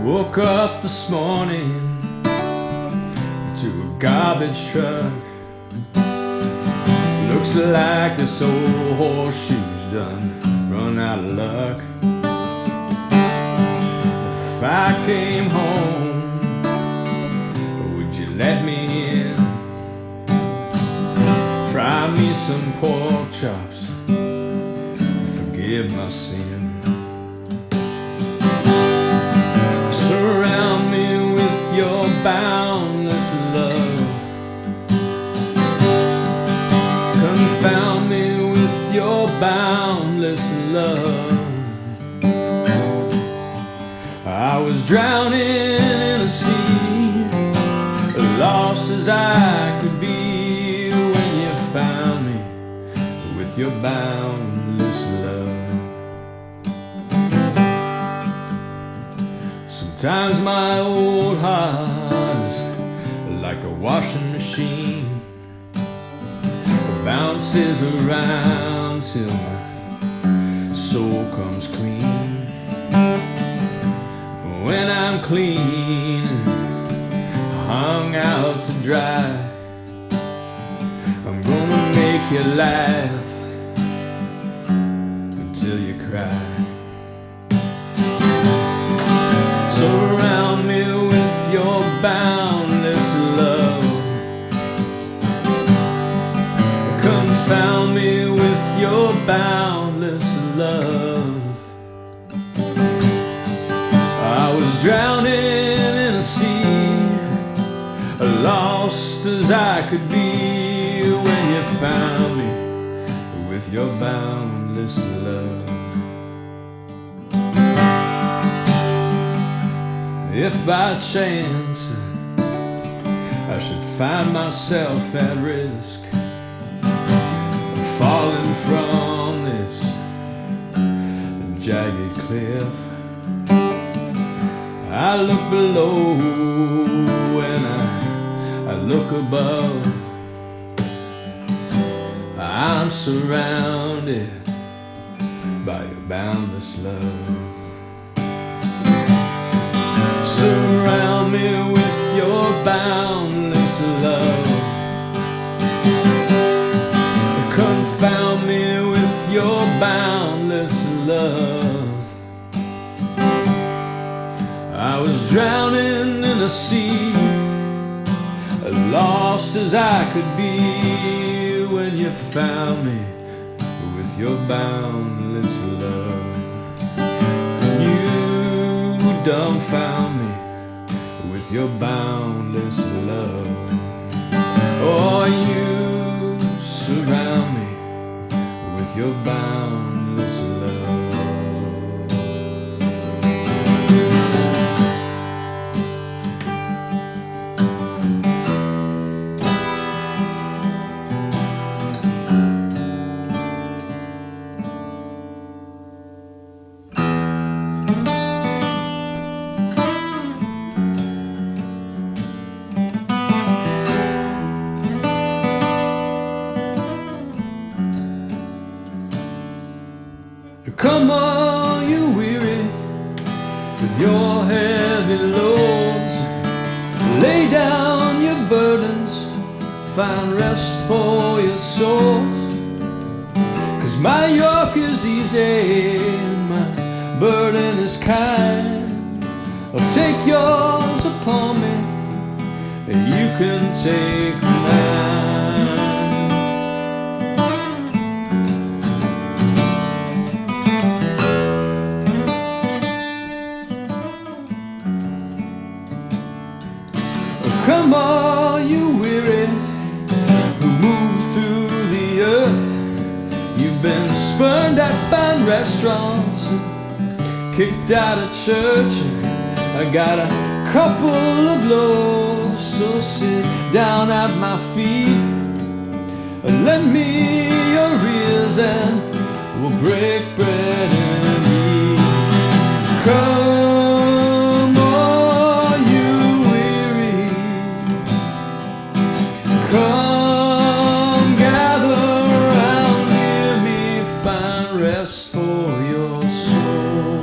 Woke up this morning to a garbage truck. Looks like this old horseshoe's done run out of luck. If I came home, would you let me in? Fry me some pork chops, forgive my sin. Surround me with your boundless love. Confound me with your boundless love. I was drowning in a sea, lost as I could be, when you found me with your boundless love. Sometimes my old heart is like a washing machine, it bounces around till my soul comes clean. When I'm clean, hung out to dry, I'm gonna make you laugh until you cry. Surround me with your boundless love. Confound me with your boundless love. I was drowning in a sea, lost as I could be, when you found me with your boundless love. If by chance I should find myself at risk of falling from this jagged cliff, I look below and I look above. I'm surrounded by your boundless love. Surround me with your boundless love. Confound me with your boundless love. I was drowning in a sea, lost as I could be, when you found me with your boundless love. You dumbfound me with your boundless love. Oh, you surround me with your boundless love. Come on, you weary with your heavy loads, lay down your burdens, find rest for your souls. 'Cause my yoke is easy and my burden is kind. I'll take yours upon me and you can take mine. Come all you weary who move through the earth. You've been spurned at fine restaurants and kicked out of church. I got a couple of loaves, so sit down at my feet and lend me your ears and we'll break bread and eat. Come all you weary, come gather round near me, find rest for your soul.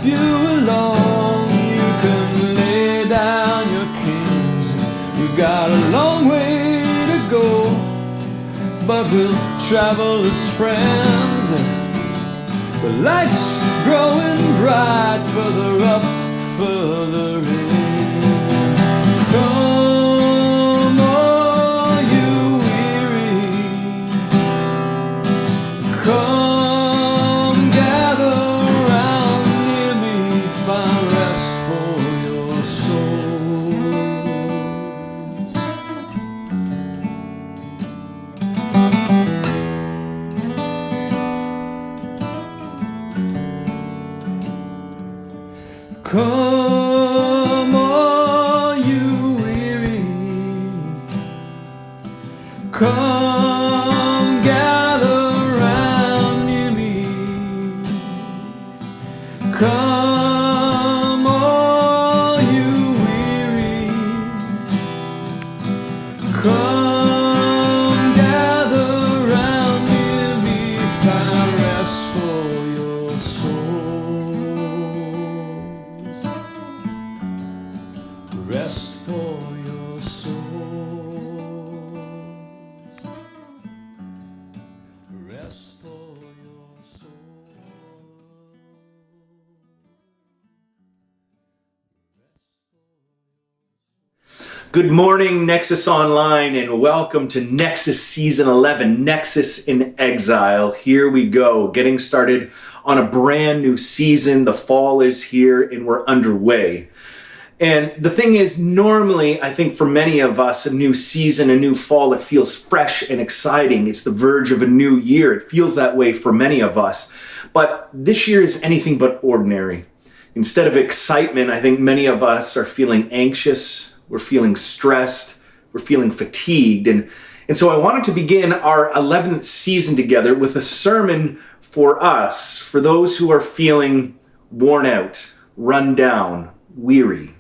help you along. You can lay down your kings. We've got a long way to go, but we'll travel as friends. The light's growing bright, further up, further in. Come, all you weary, come gather round near me, find rest for your souls. Come, all you weary, come gather round near me. Come, all you weary, come gather round near me, find rest for your souls. Rest for your souls. Rest for your souls. Good morning, Nexus Online, and welcome to Nexus Season 11, Nexus in Exile. Here we go, getting started on a brand new season. The fall is here and we're underway. And the thing is, normally, I think for many of us, a new season, a new fall, it feels fresh and exciting. It's the verge of a new year. It feels that way for many of us. But this year is anything but ordinary. Instead of excitement, I think many of us are feeling anxious. We're feeling stressed, we're feeling fatigued. And so I wanted to begin our 11th season together with a sermon for us, for those who are feeling worn out, run down, weary.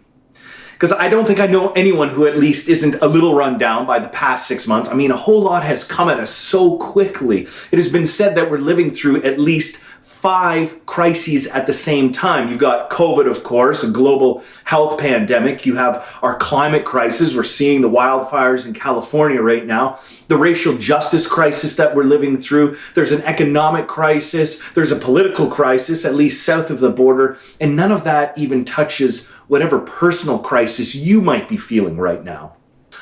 Because I don't think I know anyone who at least isn't a little run down by the past 6 months. I mean, a whole lot has come at us so quickly. It has been said that we're living through at least 5 crises at the same time. You've got COVID, of course, a global health pandemic. You have our climate crisis. We're seeing the wildfires in California right now. The racial justice crisis that we're living through. There's an economic crisis. There's a political crisis, at least south of the border. And none of that even touches whatever personal crisis you might be feeling right now.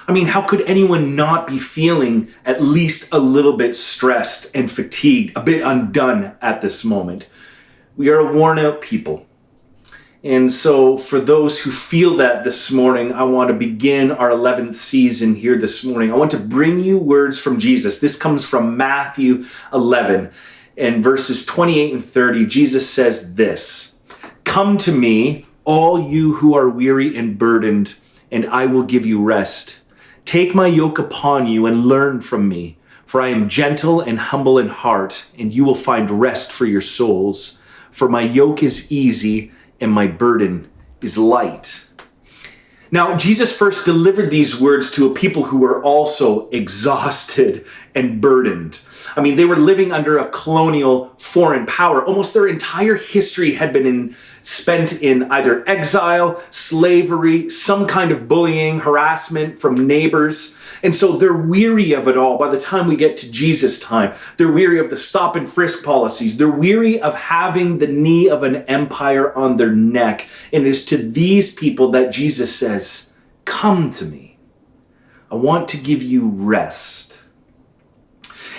I mean, how could anyone not be feeling at least a little bit stressed and fatigued, a bit undone at this moment? We are a worn out people. And so for those who feel that this morning, I want to begin our 11th season here this morning. I want to bring you words from Jesus. This comes from Matthew 11 and verses 28 and 30. Jesus says this, "Come to me, all you who are weary and burdened, and I will give you rest. Take my yoke upon you and learn from me, for I am gentle and humble in heart, and you will find rest for your souls. For my yoke is easy and my burden is light." Now, Jesus first delivered these words to a people who were also exhausted and burdened. I mean, they were living under a colonial foreign power. Almost their entire history had been spent in either exile, slavery, some kind of bullying, harassment from neighbors. And so they're weary of it all by the time we get to Jesus' time. They're weary of the stop and frisk policies. They're weary of having the knee of an empire on their neck. And it is to these people that Jesus says, "Come to me. I want to give you rest."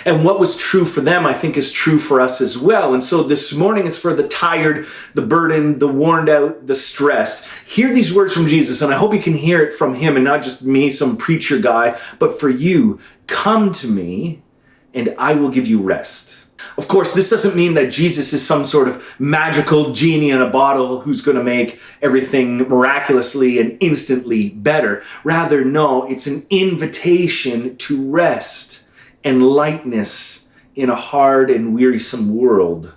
And what was true for them, I think, is true for us as well. And so this morning is for the tired, the burdened, the worn out, the stressed. Hear these words from Jesus, and I hope you can hear it from him and not just me, some preacher guy, but for you. "Come to me, and I will give you rest." Of course, this doesn't mean that Jesus is some sort of magical genie in a bottle who's going to make everything miraculously and instantly better. Rather, no, it's an invitation to rest and lightness in a hard and wearisome world.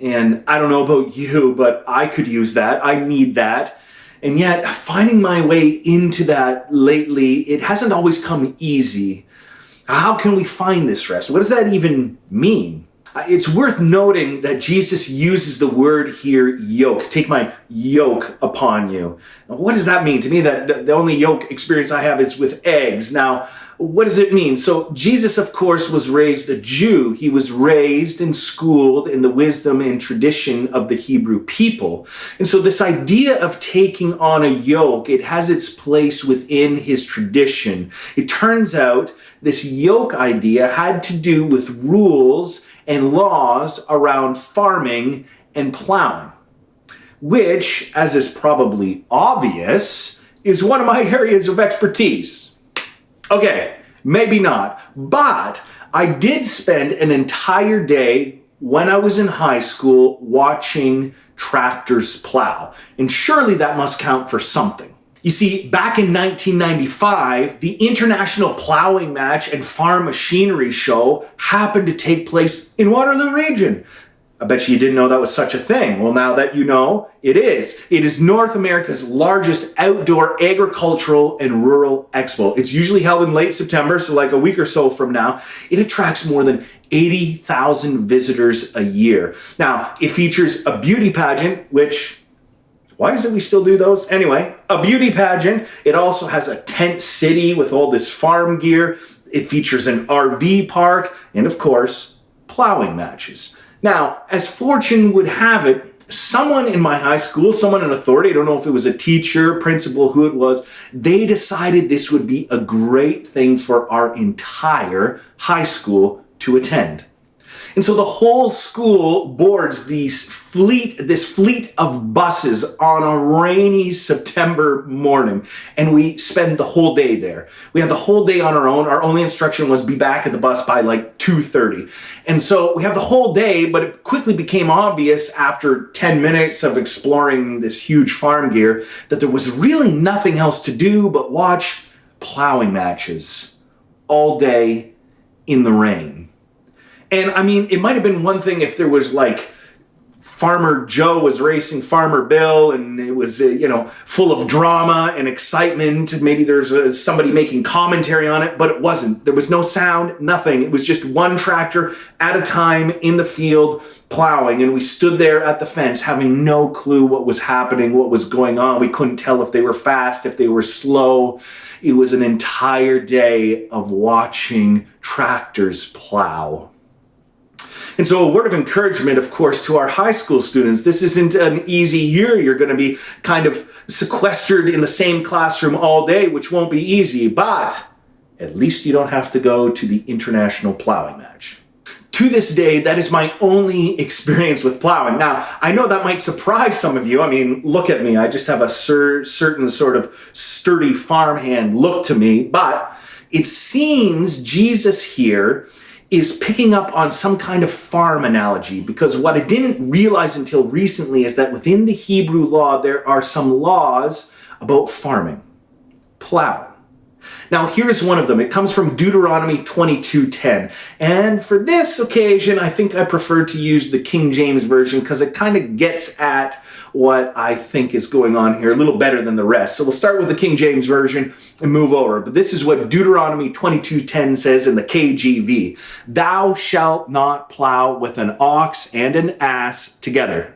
And I don't know about you, but I could use that. I need that. And yet, finding my way into that lately, it hasn't always come easy. How can we find this rest? What does that even mean? It's worth noting that Jesus uses the word here, yoke. Take my yoke upon you. Now, what does that mean? To me, that the only yoke experience I have is with eggs. Now, what does it mean? So Jesus, of course, was raised a Jew. He was raised and schooled in the wisdom and tradition of the Hebrew people. And so this idea of taking on a yoke, it has its place within his tradition. It turns out this yoke idea had to do with rules and laws around farming and plowing, which, as is probably obvious, is one of my areas of expertise. Okay, maybe not, but I did spend an entire day when I was in high school watching tractors plow, and surely that must count for something. You see, back in 1995, the International Plowing Match and Farm Machinery Show happened to take place in Waterloo Region. I bet you didn't know that was such a thing. Well, now that you know, it is. It is North America's largest outdoor agricultural and rural expo. It's usually held in late September, so like a week or so from now. It attracts more than 80,000 visitors a year. Now, it features a beauty pageant, which... why is it we still do those? Anyway, a beauty pageant. It also has a tent city with all this farm gear. It features an RV park and, of course, plowing matches. Now, as fortune would have it, someone in my high school, someone in authority, I don't know if it was a teacher, principal, who it was, they decided this would be a great thing for our entire high school to attend. And so the whole school boards this fleet of buses on a rainy September morning, and we spend the whole day there. We had the whole day on our own. Our only instruction was be back at the bus by like 2:30. And so we have the whole day, but it quickly became obvious after 10 minutes of exploring this huge farm gear that there was really nothing else to do but watch plowing matches all day in the rain. And I mean, it might have been one thing if there was like Farmer Joe was racing Farmer Bill and it was, full of drama and excitement. Maybe there's somebody making commentary on it, but it wasn't. There was no sound, nothing. It was just one tractor at a time in the field plowing. And we stood there at the fence having no clue what was happening, what was going on. We couldn't tell if they were fast, if they were slow. It was an entire day of watching tractors plow. And so a word of encouragement, of course, to our high school students. This isn't an easy year. You're going to be kind of sequestered in the same classroom all day, which won't be easy, but at least you don't have to go to the International Plowing Match. To this day, that is my only experience with plowing. Now, I know that might surprise some of you. I mean, look at me. I just have a certain sort of sturdy farmhand look to me, but it seems Jesus here is picking up on some kind of farm analogy, because what I didn't realize until recently is that within the Hebrew law, there are some laws about farming, plowing. Now, here's one of them. It comes from Deuteronomy 22:10. And for this occasion, I think I prefer to use the King James Version because it kind of gets at what I think is going on here a little better than the rest. So we'll start with the King James Version and move over. But this is what Deuteronomy 22:10 says in the KJV. Thou shalt not plow with an ox and an ass together.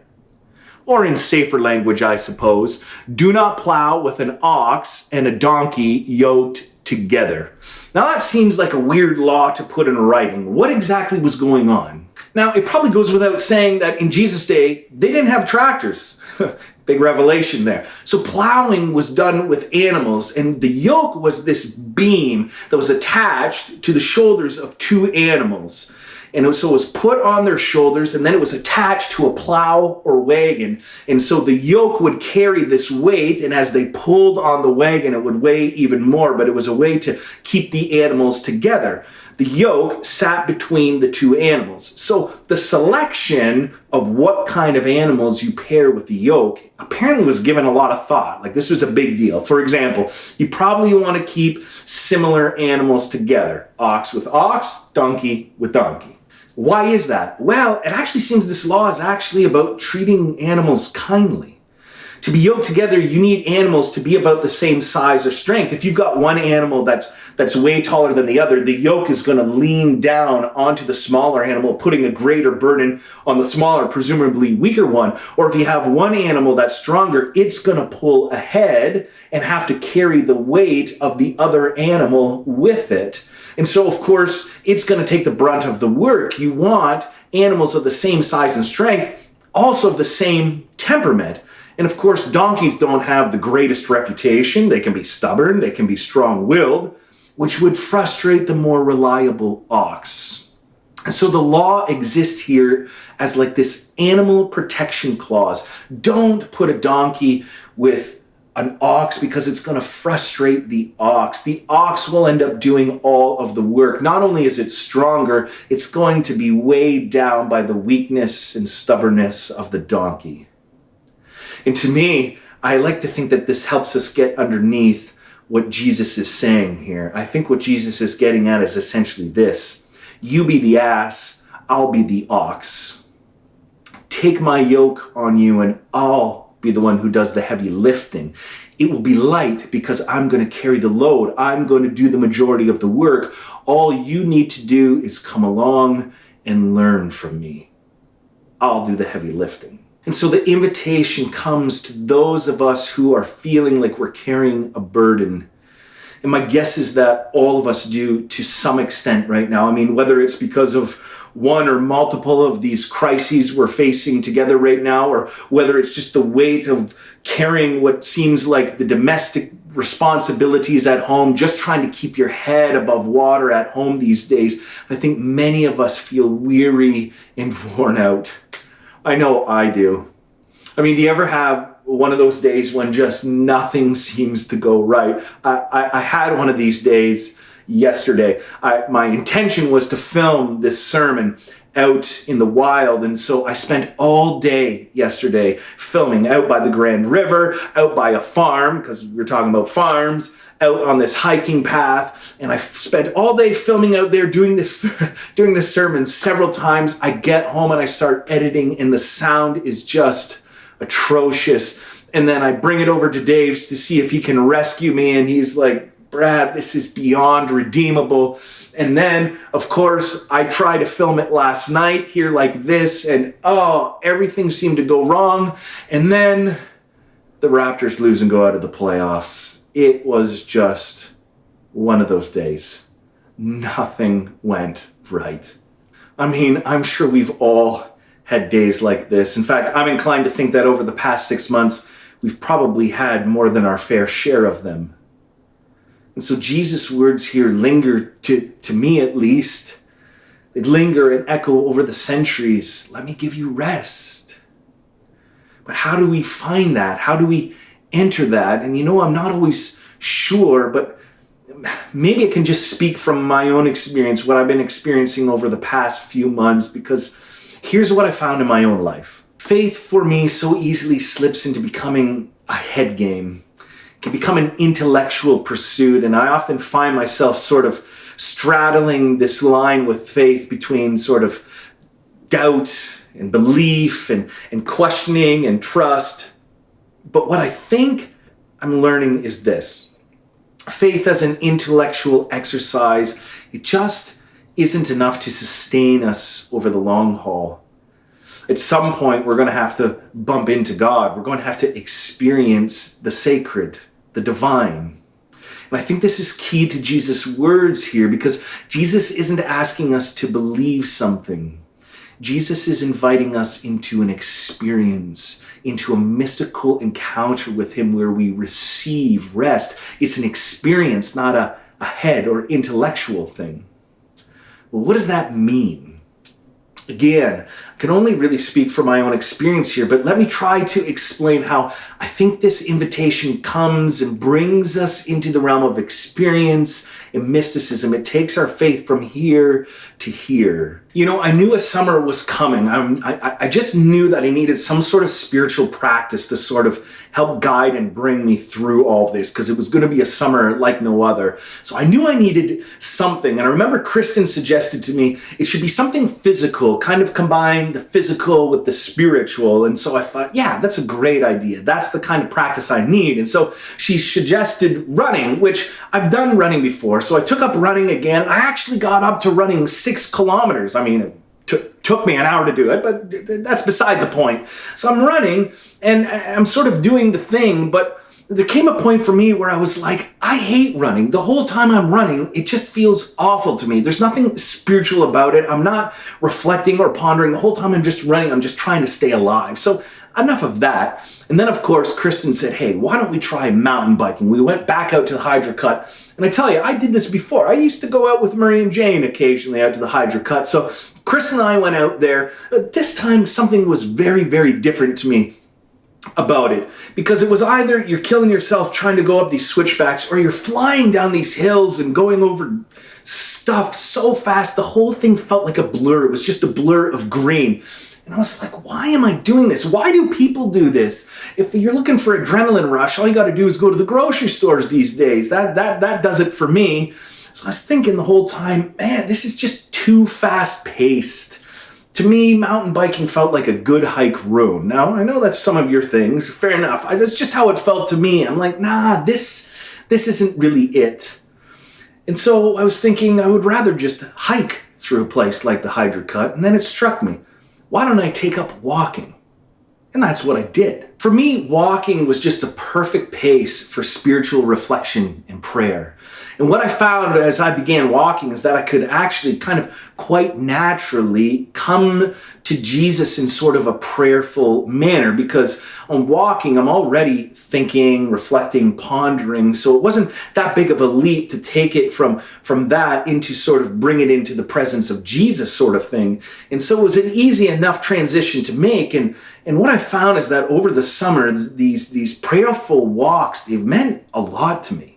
Or in safer language, I suppose, do not plow with an ox and a donkey yoked together. Now that seems like a weird law to put in writing. What exactly was going on? Now, it probably goes without saying that in Jesus' day, they didn't have tractors. Big revelation there. So plowing was done with animals, and the yoke was this beam that was attached to the shoulders of two animals. And so it was put on their shoulders, and then it was attached to a plow or wagon. And so the yoke would carry this weight, and as they pulled on the wagon, it would weigh even more, but it was a way to keep the animals together. The yoke sat between the two animals. So the selection of what kind of animals you pair with the yoke apparently was given a lot of thought. Like, this was a big deal. For example, you probably want to keep similar animals together. Ox with ox, donkey with donkey. Why is that? Well, it actually seems this law is actually about treating animals kindly. To be yoked together, you need animals to be about the same size or strength. If you've got one animal that's way taller than the other, the yoke is going to lean down onto the smaller animal, putting a greater burden on the smaller, presumably weaker one. Or if you have one animal that's stronger, it's going to pull ahead and have to carry the weight of the other animal with it. And so, of course, it's going to take the brunt of the work. You want animals of the same size and strength, also of the same temperament. And of course, donkeys don't have the greatest reputation. They can be stubborn, they can be strong-willed, which would frustrate the more reliable ox. And so the law exists here as like this animal protection clause. Don't put a donkey with an ox because it's going to frustrate the ox. The ox will end up doing all of the work. Not only is it stronger, it's going to be weighed down by the weakness and stubbornness of the donkey. And to me, I like to think that this helps us get underneath what Jesus is saying here. I think what Jesus is getting at is essentially this: you be the ass, I'll be the ox. Take my yoke on you and I'll be the one who does the heavy lifting. It will be light because I'm going to carry the load. I'm going to do the majority of the work. All you need to do is come along and learn from me. I'll do the heavy lifting. And so the invitation comes to those of us who are feeling like we're carrying a burden. And my guess is that all of us do to some extent right now. I mean, whether it's because of one or multiple of these crises we're facing together right now, or whether it's just the weight of carrying what seems like the domestic responsibilities at home, just trying to keep your head above water at home these days, I think many of us feel weary and worn out. I know I do. I mean, do you ever have one of those days when just nothing seems to go right? I had one of these days yesterday. My intention was to film this sermon out in the wild, and so I spent all day yesterday filming out by the Grand River, out by a farm, because we're talking about farms, out on this hiking path, and I spent all day filming out there doing this sermon several times. I get home and I start editing, and the sound is just atrocious. And then I bring it over to Dave's to see if he can rescue me, and he's like, Brad, this is beyond redeemable. And then, of course, I tried to film it last night here like this, and everything seemed to go wrong. And then the Raptors lose and go out of the playoffs. It was just one of those days. Nothing went right. I mean, I'm sure we've all had days like this. In fact, I'm inclined to think that over the past 6 months, we've probably had more than our fair share of them. And so Jesus' words here linger, to me at least, they linger and echo over the centuries. Let me give you rest. But how do we find that? How do we enter that? And I'm not always sure, but maybe I can just speak from my own experience, what I've been experiencing over the past few months, because here's what I found in my own life. Faith for me so easily slips into becoming a head game. It can become an intellectual pursuit, and I often find myself sort of straddling this line with faith between sort of doubt and belief and questioning and trust. But what I think I'm learning is this. Faith as an intellectual exercise, it just isn't enough to sustain us over the long haul. At some point, we're going to have to bump into God. We're going to have to experience the sacred, the divine. And I think this is key to Jesus' words here, because Jesus isn't asking us to believe something. Jesus is inviting us into an experience, into a mystical encounter with him where we receive rest. It's an experience, not a head or intellectual thing. Well, what does that mean? Again, I can only really speak from my own experience here, but let me try to explain how I think this invitation comes and brings us into the realm of experience in mysticism. It takes our faith from here to here. You know, I knew a summer was coming. I just knew that I needed some sort of spiritual practice to sort of help guide and bring me through all of this, because it was going to be a summer like no other. So I knew I needed something. And I remember Kristen suggested to me it should be something physical, kind of combine the physical with the spiritual. And so I thought, yeah, that's a great idea. That's the kind of practice I need. And so she suggested running, which I've done running before. So I took up running again. I actually got up to running 6 kilometers. I mean, it took me an hour to do it, but that's beside the point. So I'm running and I'm sort of doing the thing, but there came a point for me where I was like, I hate running. The whole time I'm running, it just feels awful to me. There's nothing spiritual about it. I'm not reflecting or pondering. The whole time I'm just running, I'm just trying to stay alive. So enough of that. And then, of course, Kristen said, hey, why don't we try mountain biking? We went back out to the Hydro Cut. And I tell you, I did this before. I used to go out with Marie and Jane occasionally out to the Hydro Cut. So Chris and I went out there. This time, something was very, very different to me about it, because it was either you're killing yourself trying to go up these switchbacks, or you're flying down these hills and going over stuff so fast. The whole thing felt like a blur. It was just a blur of green. And I was like, why am I doing this? Why do people do this? If you're looking for adrenaline rush, all you got to do is go to the grocery stores these days. That does it for me. So I was thinking the whole time, man, this is just too fast paced. To me, mountain biking felt like a good hike road. Now, I know that's some of your things. Fair enough. That's just how it felt to me. I'm like, nah, this isn't really it. And so I was thinking I would rather just hike through a place like the Hydro Cut. And then it struck me, why don't I take up walking? And that's what I did. For me, walking was just the perfect pace for spiritual reflection and prayer. And what I found as I began walking is that I could actually kind of quite naturally come to Jesus in sort of a prayerful manner, because on walking, I'm already thinking, reflecting, pondering. So it wasn't that big of a leap to take it from that into sort of bring it into the presence of Jesus sort of thing. And so it was an easy enough transition to make. And what I found is that over the summer, these prayerful walks, they've meant a lot to me.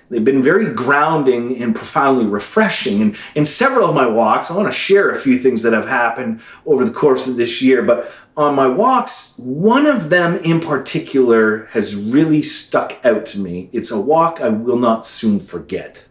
They've been very grounding and profoundly refreshing. And in several of my walks, I want to share a few things that have happened over the course of this year. But on my walks, one of them in particular has really stuck out to me. It's a walk I will not soon forget.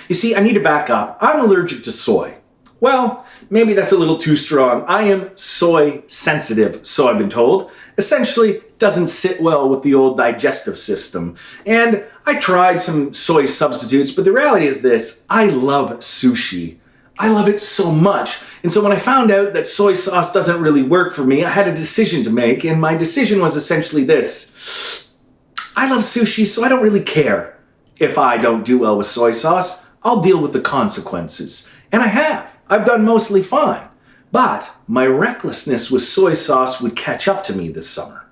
You see, I need to back up. I'm allergic to soy. Well, maybe that's a little too strong. I am soy sensitive, so I've been told. Essentially, doesn't sit well with the old digestive system. And I tried some soy substitutes, but the reality is this: I love sushi. I love it so much. And so when I found out that soy sauce doesn't really work for me, I had a decision to make, and my decision was essentially this: I love sushi, so I don't really care if I don't do well with soy sauce. I'll deal with the consequences. And I have. I've done mostly fine. But my recklessness with soy sauce would catch up to me this summer.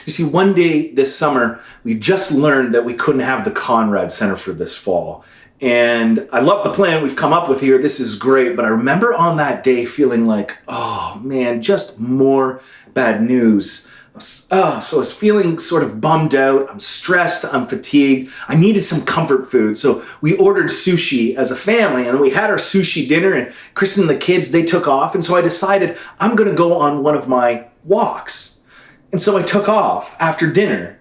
You see, one day this summer, we just learned that we couldn't have the Conrad Center for this fall. And I love the plan we've come up with here. This is great. But I remember on that day feeling like, oh man, just more bad news. So I was feeling sort of bummed out. I'm stressed. I'm fatigued. I needed some comfort food. So we ordered sushi as a family, and we had our sushi dinner, and Kristen and the kids, they took off. And so I decided I'm going to go on one of my walks. And so I took off after dinner.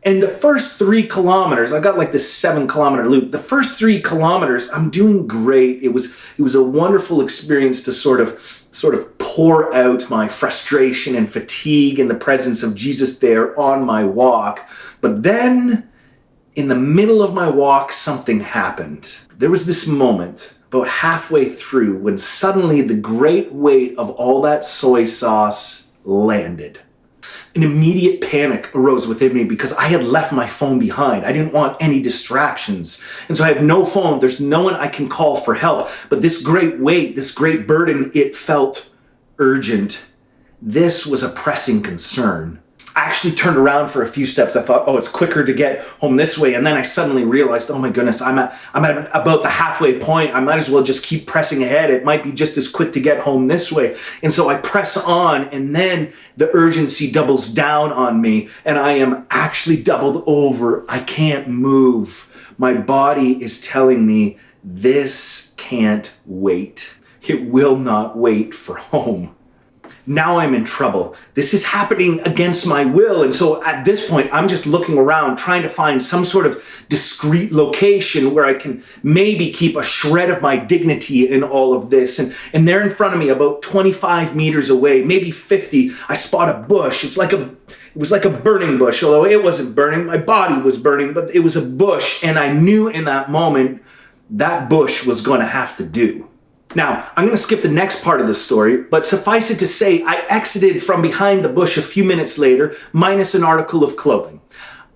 And the first 3 kilometers, I got like this 7-kilometer loop. The first 3 kilometers, I'm doing great. It was a wonderful experience to sort of pour out my frustration and fatigue in the presence of Jesus there on my walk. But then in the middle of my walk, something happened. There was this moment about halfway through when suddenly the great weight of all that soy sauce landed. An immediate panic arose within me because I had left my phone behind. I didn't want any distractions. And so I have no phone. There's no one I can call for help. But this great weight, this great burden, it felt urgent. This was a pressing concern. I actually turned around for a few steps. I thought, oh, it's quicker to get home this way. And then I suddenly realized, oh my goodness, I'm at about the halfway point. I might as well just keep pressing ahead. It might be just as quick to get home this way. And so I press on, and then the urgency doubles down on me, and I am actually doubled over. I can't move. My body is telling me this can't wait. It will not wait for home. Now I'm in trouble. This is happening against my will. And so at this point, I'm just looking around, trying to find some sort of discreet location where I can maybe keep a shred of my dignity in all of this. And there in front of me, about 25 meters away, maybe 50, I spot a bush. It was like a burning bush, although it wasn't burning. My body was burning, but it was a bush. And I knew in that moment that bush was going to have to do. Now, I'm going to skip the next part of the story, but suffice it to say, I exited from behind the bush a few minutes later, minus an article of clothing.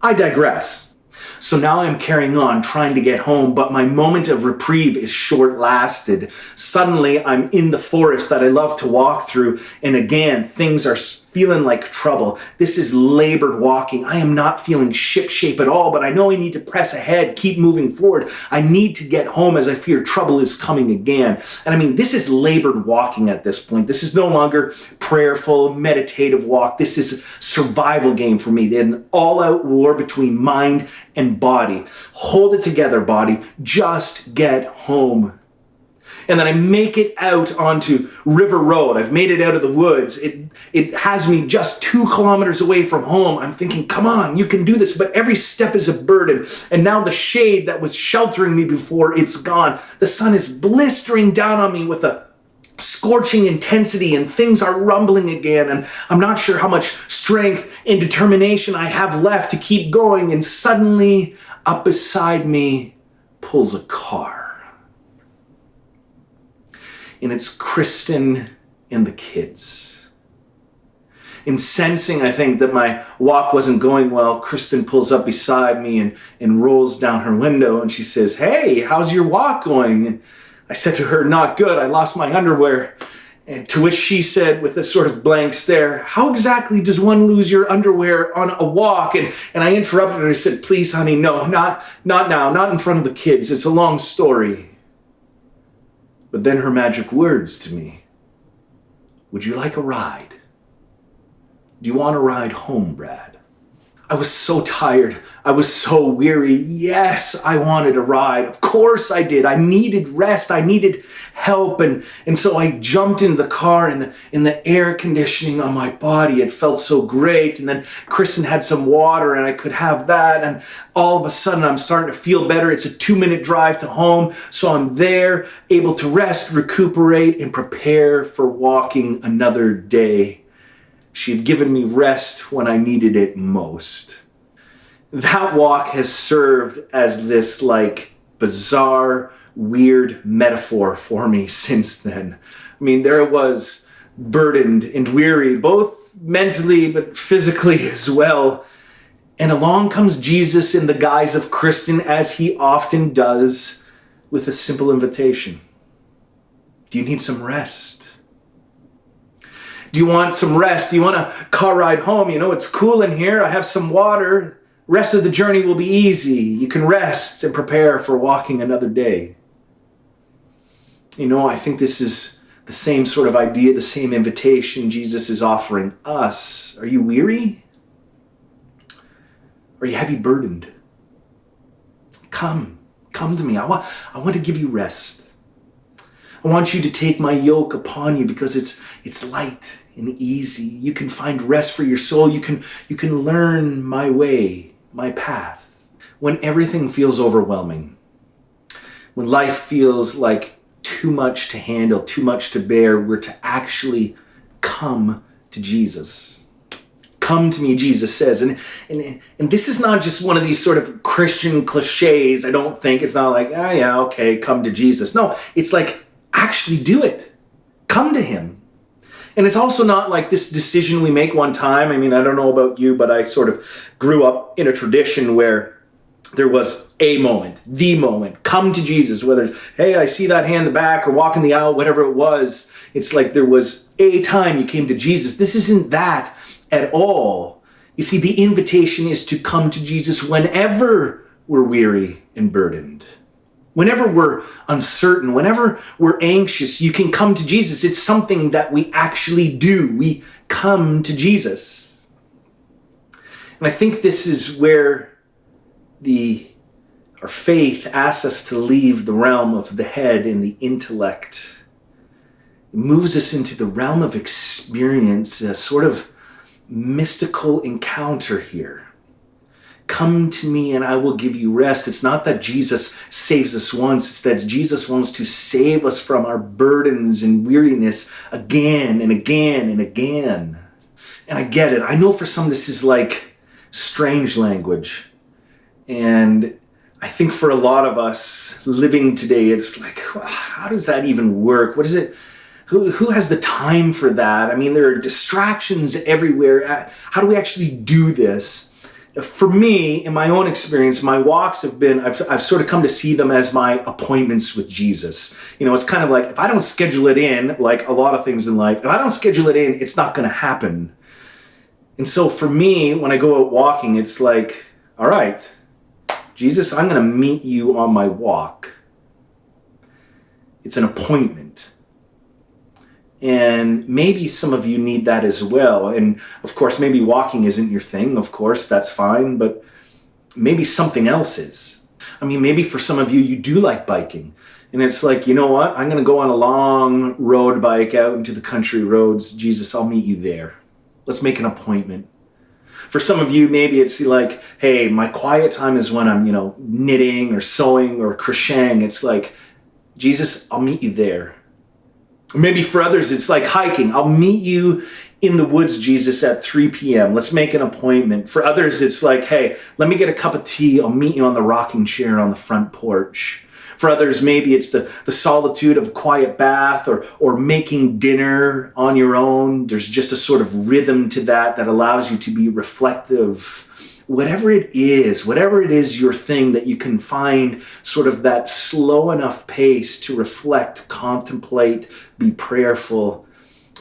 I digress. So now I'm carrying on, trying to get home, but my moment of reprieve is short-lasted. Suddenly, I'm in the forest that I love to walk through, and again, things are feeling like trouble. This is labored walking. I am not feeling shipshape at all, but I know I need to press ahead, keep moving forward. I need to get home as I fear trouble is coming again. And I mean, this is labored walking at this point. This is no longer prayerful, meditative walk. This is a survival game for me. An all-out war between mind and body. Hold it together, body. Just get home. And then I make it out onto River Road. I've made it out of the woods. It has me just 2 kilometers away from home. I'm thinking, come on, you can do this. But every step is a burden. And now the shade that was sheltering me before, it's gone. The sun is blistering down on me with a scorching intensity, and things are rumbling again. And I'm not sure how much strength and determination I have left to keep going. And suddenly, up beside me pulls a car. And it's Kristen and the kids. In sensing, I think, that my walk wasn't going well, Kristen pulls up beside me and rolls down her window, and she says, "Hey, how's your walk going?" And I said to her, "Not good, I lost my underwear." And to which she said with a sort of blank stare, "How exactly does one lose your underwear on a walk?" And I interrupted her and said, "Please, honey, no, not now, not in front of the kids. It's a long story." But then her magic words to me: "Would you like a ride? Do you want a ride home, Brad?" I was so tired. I was so weary. Yes, I wanted a ride. Of course I did. I needed rest. I needed help. And so I jumped in the car, and the air conditioning on my body, it felt so great. And then Kristen had some water and I could have that. And all of a sudden I'm starting to feel better. It's a 2-minute drive to home. So I'm there, able to rest, recuperate, and prepare for walking another day. She had given me rest when I needed it most. That walk has served as this bizarre, weird metaphor for me since then. I mean, there I was, burdened and weary, both mentally but physically as well. And along comes Jesus in the guise of Kristen, as he often does, with a simple invitation. Do you need some rest? Do you want some rest? Do you want a car ride home? You know, it's cool in here. I have some water. Rest of the journey will be easy. You can rest and prepare for walking another day. You know, I think this is the same sort of idea, the same invitation Jesus is offering us. Are you weary? Are you heavy burdened? Come to me. I want to give you rest. I want you to take my yoke upon you because it's light and easy. You can find rest for your soul. You can learn my way, my path. When everything feels overwhelming, when life feels like too much to handle, too much to bear, we're to actually come to Jesus. Come to me, Jesus says. And this is not just one of these sort of Christian cliches. I don't think it's not like, oh yeah, okay, come to Jesus. No, it's like, actually do it. Come to him. And it's also not like this decision we make one time. I mean, I don't know about you, but I sort of grew up in a tradition where there was a moment, the moment, come to Jesus, whether it's, hey, I see that hand in the back or walk in the aisle, whatever it was. It's like there was a time you came to Jesus. This isn't that at all. You see, the invitation is to come to Jesus whenever we're weary and burdened. Whenever we're uncertain, whenever we're anxious, you can come to Jesus. It's something that we actually do. We come to Jesus. And I think this is where the Our faith asks us to leave the realm of the head and the intellect. It moves us into the realm of experience, a sort of mystical encounter here. Come to me and I will give you rest. It's not that Jesus saves us once, it's that Jesus wants to save us from our burdens and weariness again and again and again. And I get it. I know for some this is like strange language. And I think for a lot of us living today, it's like, how does that even work? What is it? Who has the time for that? I mean, there are distractions everywhere. How do we actually do this? For me, in my own experience, my walks have been, I've sort of come to see them as my appointments with Jesus. You know, it's kind of like, if I don't schedule it in, like a lot of things in life, if I don't schedule it in, it's not going to happen. And so for me, when I go out walking, it's like, all right, Jesus, I'm going to meet you on my walk. It's an appointment. And maybe some of you need that as well. And of course, maybe walking isn't your thing. Of course, that's fine. But maybe something else is. I mean, maybe for some of you, you do like biking. And it's like, you know what? I'm going to go on a long road bike out into the country roads. Jesus, I'll meet you there. Let's make an appointment. For some of you, maybe it's like, hey, my quiet time is when I'm, knitting or sewing or crocheting. It's like, Jesus, I'll meet you there. Maybe for others, it's like hiking. I'll meet you in the woods, Jesus, at 3 p.m. Let's make an appointment. For others, it's like, hey, let me get a cup of tea. I'll meet you on the rocking chair on the front porch. For others, maybe it's the solitude of a quiet bath or making dinner on your own. There's just a sort of rhythm to that allows you to be reflective. Whatever it is your thing, that you can find sort of that slow enough pace to reflect, contemplate, be prayerful,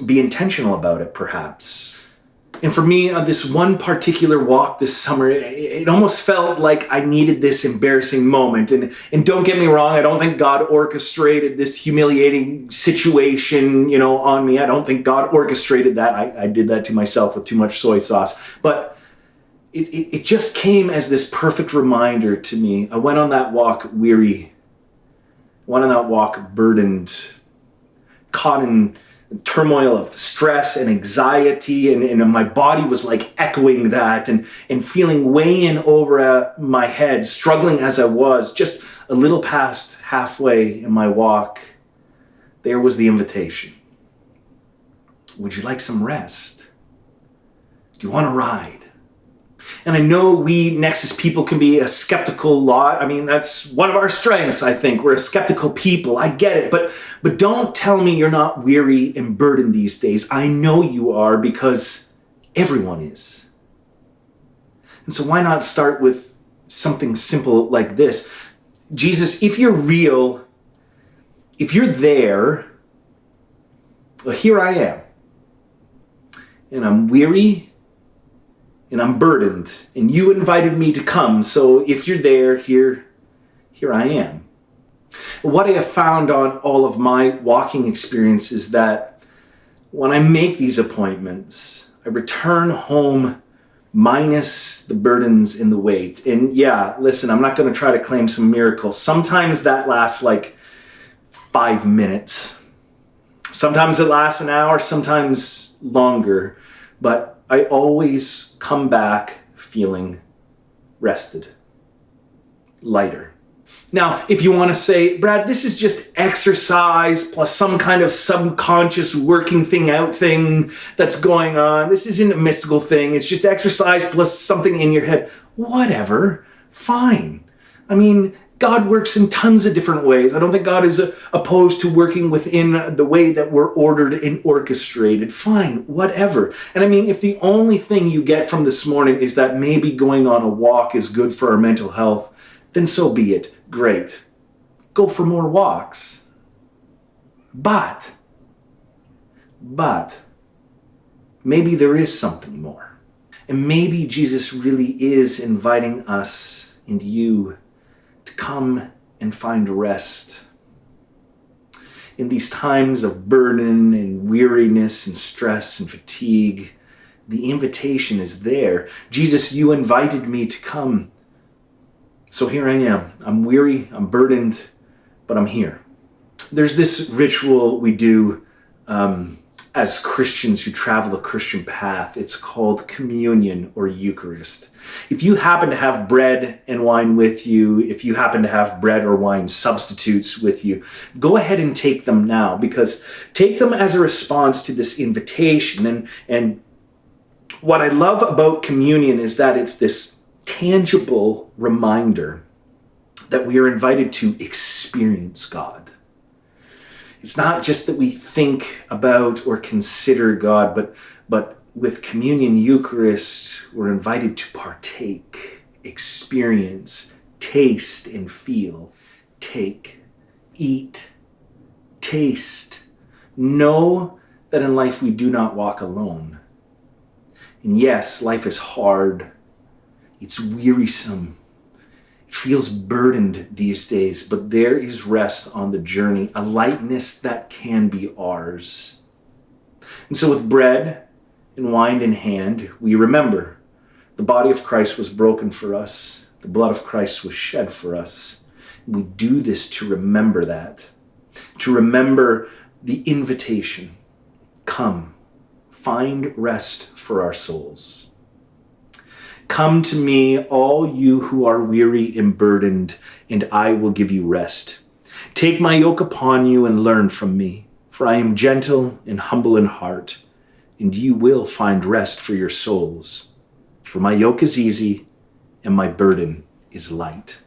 be intentional about it, perhaps. And for me, on this one particular walk this summer, it almost felt like I needed this embarrassing moment. And don't get me wrong, I don't think God orchestrated this humiliating situation, on me. I don't think God orchestrated that. I did that to myself with too much soy sauce. But it just came as this perfect reminder to me. I went on that walk weary. I went on that walk burdened, caught in turmoil of stress and anxiety, and my body was like echoing that and feeling way in over my head, struggling as I was, just a little past halfway in my walk. There was the invitation. Would you like some rest? Do you want to ride? And I know we Nexus people can be a skeptical lot. I mean, that's one of our strengths, I think. We're a skeptical people. I get it. But don't tell me you're not weary and burdened these days. I know you are, because everyone is. And so why not start with something simple like this? Jesus, if you're real, if you're there, well, here I am. And I'm weary. And I'm burdened, and you invited me to come. So if you're there, here I am. What I have found on all of my walking experience is that when I make these appointments, I return home minus the burdens and the weight. And yeah, listen, I'm not going to try to claim some miracle. Sometimes that lasts like 5 minutes. Sometimes it lasts an hour, sometimes longer. But I always come back feeling rested, lighter. Now, if you want to say, Brad, this is just exercise plus some kind of subconscious working thing out thing that's going on. This isn't a mystical thing. It's just exercise plus something in your head. Whatever, fine. I mean, God works in tons of different ways. I don't think God is opposed to working within the way that we're ordered and orchestrated. Fine, whatever. And I mean, if the only thing you get from this morning is that maybe going on a walk is good for our mental health, then so be it. Great. Go for more walks. But maybe there is something more. And maybe Jesus really is inviting us and you to come and find rest. In these times of burden and weariness and stress and fatigue, the invitation is there. Jesus, you invited me to come. So here I am. I'm weary, I'm burdened, but I'm here. There's this ritual we do as Christians who travel a Christian path. It's called communion or Eucharist. If you happen to have bread and wine with you, if you happen to have bread or wine substitutes with you, go ahead and take them now, because take them as a response to this invitation. And what I love about communion is that it's this tangible reminder that we are invited to experience God. It's not just that we think about or consider God, but with communion Eucharist, we're invited to partake, experience, taste, and feel. Take, eat, taste. Know that in life we do not walk alone. And yes, life is hard. It's wearisome. It feels burdened these days, but there is rest on the journey, a lightness that can be ours. And so with bread and wine in hand, we remember the body of Christ was broken for us. The blood of Christ was shed for us. We do this to remember that, to remember the invitation. Come, find rest for our souls. Come to me, all you who are weary and burdened, and I will give you rest. Take my yoke upon you and learn from me, for I am gentle and humble in heart, and you will find rest for your souls. For my yoke is easy and my burden is light.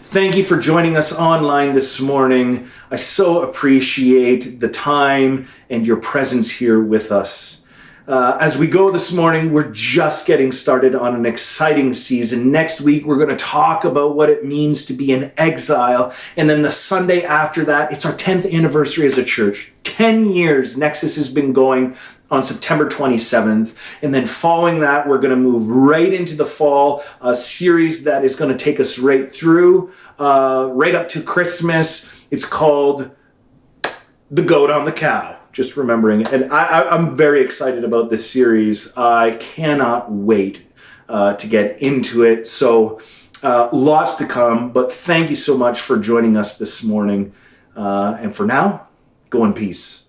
Thank you for joining us online this morning. I so appreciate the time and your presence here with us. As we go this morning, we're just getting started on an exciting season. Next week, we're going to talk about what it means to be in exile. And then the Sunday after that, it's our 10th anniversary as a church. 10 years Nexus has been going on September 27th. And then following that, we're going to move right into the fall, a series that is going to take us right through, right up to Christmas. It's called The Goat on the Cow. Just remembering. And I'm very excited about this series. I cannot wait to get into it. So lots to come, but thank you so much for joining us this morning. And for now, go in peace.